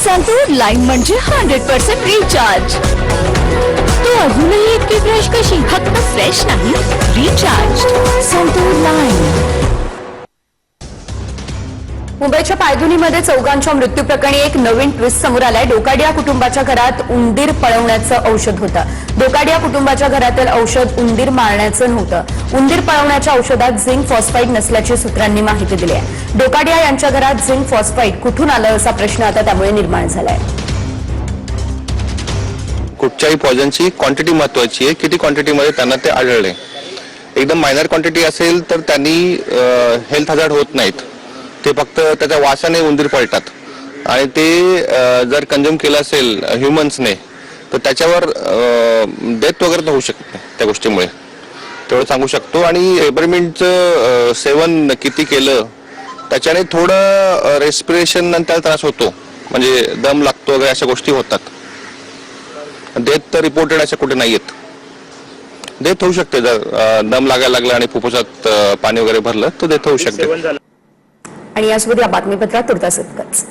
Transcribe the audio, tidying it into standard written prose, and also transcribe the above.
Santoor line म्हणजे 100% recharge. तो अजूनही इतकी फ्रेश कशी? फक्त फ्रेश नाही, रिचार्ज। संतूर लाईन। मुंबईच्या पायधुनीमध्ये चौघांच्या मृत्यू प्रकरणी एक नवीन ट्विस्ट समोर आलाय। डोकाडिया कुटुंबाच्या घरात उंदीर पळवण्याचं औषध होतं। डोकाडिया कुटुंबाच्या घरातील औषध उंदीर मारण्याचं नव्हतं। उंदीर पळवण्याच्या औषधात झिंक फॉस्फाईड नसल्याची सूत्रांनी माहिती दिली आहे। डोकाडिया यांच्या घरात झिंक फॉस्फाईड कुठून आलं असा प्रश्न आता त्यामुळे निर्माण झालाय। कुठच्याही पॉइझनची क्वांटिटी महत्वाची आहे, किती क्वांटिटीमध्ये त्यांना ते आढळले। एकदम मायनर क्वांटिटी असेल तर त्यांनी हेल्थ हजार्ड होत नाहीत, ते फक्त त्याच्या वासाने उंदीर पळतात आणि ते जर कंझ्युम केलं असेल ह्युमन्सने तर त्याच्यावर डेथ वगैरे होऊ शकते त्या गोष्टीमुळे, तेवढं सांगू शकतो। आणि पेपरमिंटचं सेवन किती केलं त्याच्याने थोडं रेस्पिरेशन नंतर त्रास होतो, म्हणजे दम लागतो वगैरे अशा गोष्टी होतात। डेथ तर रिपोर्टेड अशा कुठे नाही आहेत। डेथ होऊ शकते जर दम लागायला लागला आणि फुफ्फुसात पाणी वगैरे भरलं तर डेथ होऊ शकते। आणि यासोबत या बातमीपत्रात तुर्तास इतकंच।